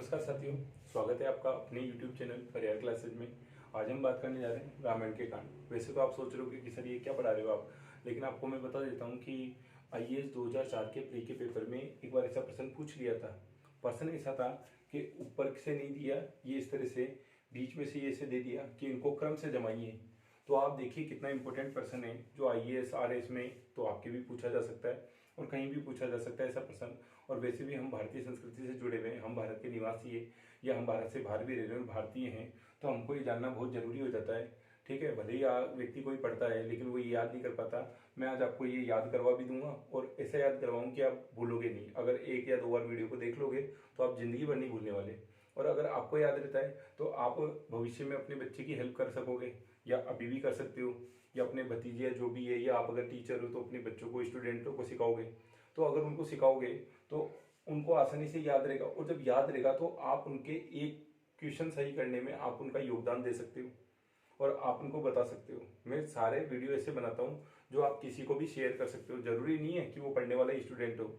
नमस्कार साथियों, स्वागत है आपका अपने YouTube चैनल फरियार क्लासेज में। आज हम बात करने जा रहे हैं रामायण के कांड। वैसे तो आप सोच रहे हो कि सर ये क्या पढ़ा रहे हो आप, लेकिन आपको मैं बता देता हूँ कि IAS 2004 के प्री के पेपर में एक बार ऐसा प्रश्न पूछ लिया था। प्रश्न ऐसा था कि ऊपर से नहीं दिया, ये इस तरह से बीच में से ये से दे दिया कि इनको क्रम से जमाइए। तो आप देखिए कितना इंपॉर्टेंट प्रश्न है जो IAS RS में तो आपके भी पूछा जा सकता है और कहीं भी पूछा जा सकता है ऐसा प्रश्न। और वैसे भी हम भारतीय संस्कृति से जुड़े हुए हैं, हम भारत के निवासी है या हम भारत से बाहर भी रह रहे हैं और भारतीय हैं, तो हमको ये जानना बहुत जरूरी हो जाता है। ठीक है, भले ही व्यक्ति कोई पढ़ता है लेकिन वो ये याद नहीं कर पाता। मैं आज आपको ये याद करवा भी दूंगा और ऐसा याद करवाऊँ कि आप भूलोगे नहीं। अगर एक या दो बार वीडियो को देख लोगे तो आप जिंदगी भर नहीं भूलने वाले। और अगर आपको याद रहता है तो आप भविष्य में अपने बच्चे की हेल्प कर सकोगे, या अभी भी कर सकते हो, या अपने भतीजे जो भी है, या आप अगर टीचर हो तो अपने बच्चों को, स्टूडेंटों को सिखाओगे। तो अगर उनको सिखाओगे तो उनको आसानी से याद रहेगा, और जब याद रहेगा तो आप उनके एक क्वेश्चन सही करने में आप उनका योगदान दे सकते हो और आप उनको बता सकते हो। मैं सारे वीडियो ऐसे बनाता हूँ जो आप किसी को भी शेयर कर सकते हो। जरूरी नहीं है कि वो पढ़ने वाला स्टूडेंट हो,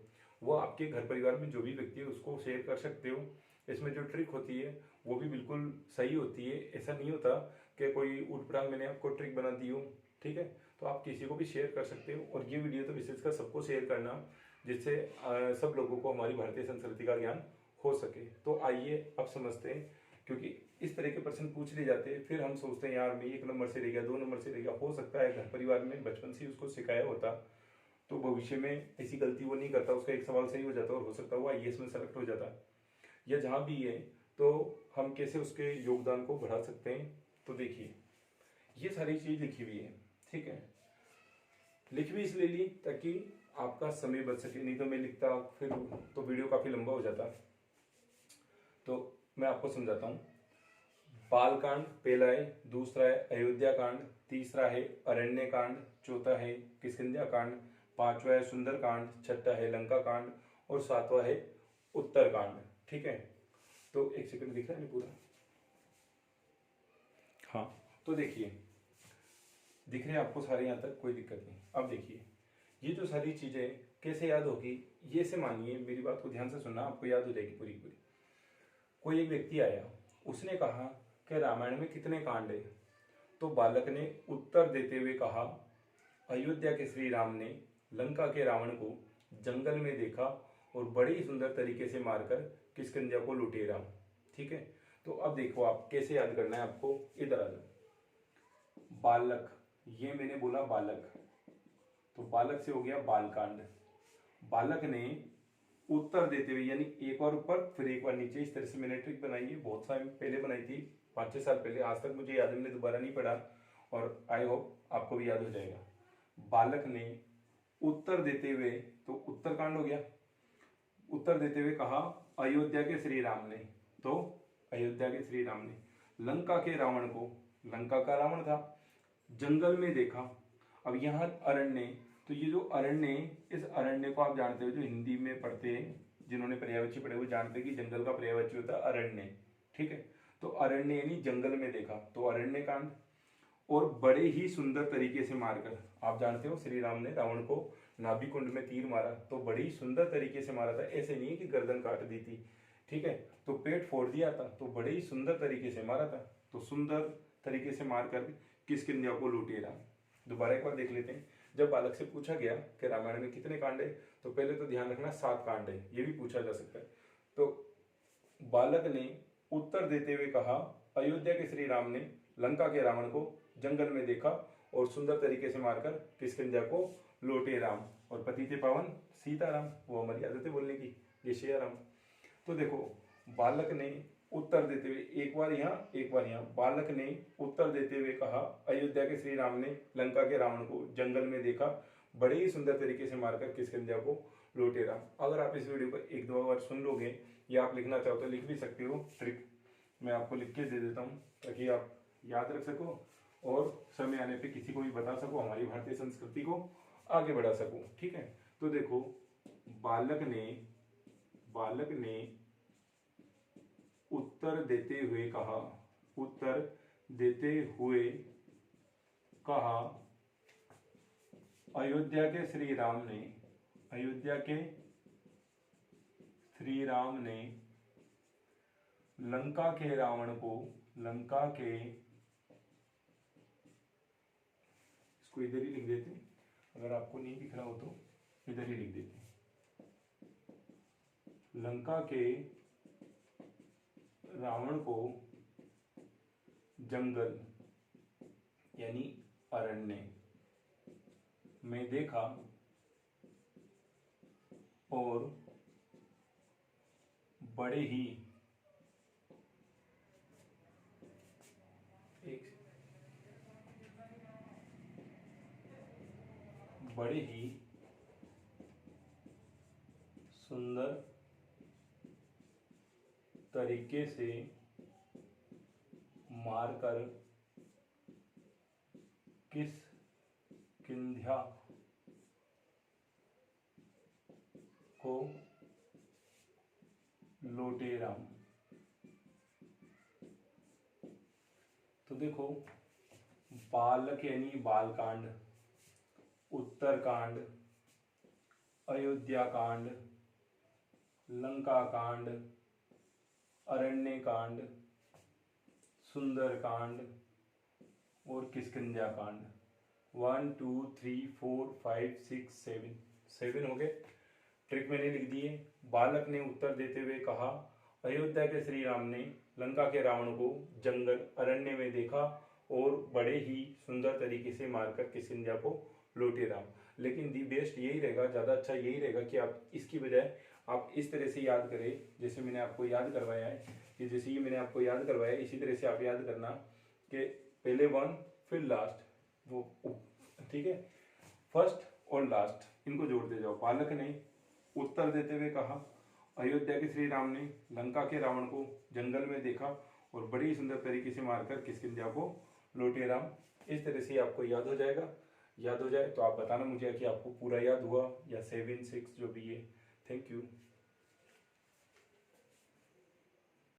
वो आपके घर परिवार में जो भी व्यक्ति है उसको शेयर कर सकते हो। इसमें जो ट्रिक होती है वो भी बिल्कुल सही होती है। ऐसा नहीं होता कि कोई उठपटांग मैंने आपको ट्रिक बना दी हो। ठीक है, तो आप किसी को भी शेयर कर सकते हो। और ये वीडियो तो विशेषकर सबको शेयर करना, जिससे सब लोगों को हमारी भारतीय संस्कृति का ज्ञान हो सके। तो आइए अब समझते हैं, क्योंकि इस तरह के प्रश्न पूछ लिए जाते हैं, फिर हम सोचते हैं यार मैं 1 नंबर से रह गया, 2 नंबर से रह गया। हो सकता है घर परिवार में बचपन से उसको सिखाया होता तो भविष्य में ऐसी गलती वो नहीं करता, उसका एक सवाल सही हो जाता और हो सकता है वो IAS में सेलेक्ट हो जाता, या जहां भी है। तो हम कैसे उसके योगदान को बढ़ा सकते हैं, तो देखिए ये सारी चीज लिखी हुई है। ठीक है, लिखी हुई इसलिए ली ताकि आपका समय बच सके, नहीं तो मैं लिखता फिर तो वीडियो काफी लंबा हो जाता। तो मैं आपको समझाता हूँ। बालकांड पहला है, दूसरा है अयोध्या कांड, तीसरा है अरण्य कांड, चौथा है किष्किंधा कांड, पांचवा है सुंदर कांड, छठा है लंका कांड और सातवां है उत्तर कांड। ठीक है, तो एक सेकंड दिख रहा है पूरा? हाँ, तो देखिए दिख रहे हैं आपको सारे, यहाँ तक कोई दिक्कत नहीं। अब देखिए ये जो सारी चीजें कैसे याद होगी, ये से मानिए, मेरी बात को ध्यान से सुनना, आपको याद हो जाएगी पूरी पूरी। कोई एक व्यक्ति आया, उसने कहा कि रामायण में कितने कांड है? तो बालक ने उत्तर देते हुए कहा, अयोध्या के श्री राम ने लंका के रावण को जंगल में देखा और बड़े ही सुंदर तरीके से मारकर किष्किंधा को लुटेरा। ठीक है, तो अब देखो आप कैसे याद करना है आपको। इधर आ जाओ। बालक, ये मैंने बोला बालक, तो बालक से हो गया बालकांड। बालक ने उत्तर देते हुए, यानी एक बार ऊपर फिर एक बार नीचे, इस तरह से मैंने ट्रिक बनाई है। बहुत साल पहले बनाई थी, 5-6 साल पहले। आज तक मुझे याद है, मैंने दोबारा नहीं पढ़ा और आई होप आपको भी याद हो जाएगा। बालक ने उत्तर देते हुए, तो उत्तरकांड हो गया। उत्तर देते हुए कहा अयोध्या के श्री राम ने, तो अयोध्या के श्री राम ने लंका के रावण को, लंका का रावण था, जंगल में देखा। अब यहाँ अरण्य, तो ये जो अरण्य, इस अरण्य को आप जानते हो, जो हिंदी में पढ़ते हैं, जिन्होंने पर्यायवाची पढ़े हुए जानते हैं कि जंगल का पर्यायवाची होता है अरण्य। ठीक है, तो अरण्य यानी जंगल में देखा, तो अरण्य कांड। और बड़े ही सुंदर तरीके से मारकर, आप जानते हो श्री राम ने रावण को नाभि कुंड में तीर मारा, तो बड़ी ही सुंदर तरीके से मारा था। ऐसे नहीं है कि गर्दन काट दी थी। ठीक है, तो पेट फोड़ दिया था, तो बड़े ही सुंदर तरीके से मारा था। तो सुंदर तरीके से मारकर किष्किंधा को लुटेरा। दोबारा एक बार देख लेते हैं। जब बालक से पूछा गया कि रामायण में कितने कांड है, तो पहले तो ध्यान रखना 7 कांड है, ये भी पूछा जा सकता है। तो बालक ने उत्तर देते हुए कहा अयोध्या के श्री राम ने लंका के रावण को जंगल में देखा और सुंदर तरीके से मारकर किष्किंधा को लौटे राम, और पति थे पावन सीताराम। वो हमारी आदत है बोलने की, जय श्री राम। तो देखो बालक ने उत्तर देते हुए, एक बार यहाँ एक बार यहाँ, बालक ने उत्तर देते हुए कहा अयोध्या के श्री राम ने लंका के रावण को जंगल में देखा, बड़े ही सुंदर तरीके से मारकर किष्किंधा को लौटे राम। अगर आप इस वीडियो को 1-2 बार सुन लोगे, या आप लिखना चाहो तो लिख भी सकते हो। ट्रिक मैं आपको लिख के दे देता हूँ ताकि आप याद रख सको और समय आने पे किसी को भी बता सको, हमारी भारतीय संस्कृति को आगे बढ़ा सको। ठीक है, तो देखो बालक ने उत्तर देते हुए कहा, उत्तर देते हुए कहा अयोध्या के श्री राम ने, अयोध्या के श्री राम ने लंका के रावण को, लंका के, इसको इधर ही लिख देते, अगर आपको नहीं दिख रहा हो तो इधर ही लिख देते, लंका के रावण को जंगल यानी अरण्य में देखा और बड़े ही सुंदर तरीके से मारकर किष्किंध्या को लौटे राम। तो देखो, बालक यानी बालकांड, उत्तरकांड, अयोध्या कांड, लंका कांड, अरण्य कांड, सुंदर कांड और किष्किंध्या कांड। 1 2 3 4 5 6 7 हो गए। ट्रिक मैंने लिख दी है। बालक ने उत्तर देते हुए कहा, अयोध्या के श्री राम ने लंका के रावण को जंगल अरण्य में देखा और बड़े ही सुंदर तरीके से मारकर किष्किंध्या को लौटे राम। लेकिन दी बेस्ट यही रहेगा, ज़्यादा अच्छा यही रहेगा कि आप इसकी बजाय आप इस तरह से याद करें जैसे मैंने आपको याद करवाया है, कि जैसे ये मैंने आपको याद करवाया है इसी तरह से आप याद करना कि पहले वन फिर लास्ट, वो ठीक है, फर्स्ट और लास्ट इनको जोड़ते जाओ। बालक ने उत्तर देते हुए कहा, अयोध्या के श्री राम ने लंका के रावण को जंगल में देखा और बड़ी सुंदर तरीके से मारकर किष्किंध्या को लौटे राम। इस तरह से आपको याद हो जाएगा। याद हो जाए तो आप बताना मुझे कि आपको पूरा याद हुआ या 7 6 जो भी है। Thank you.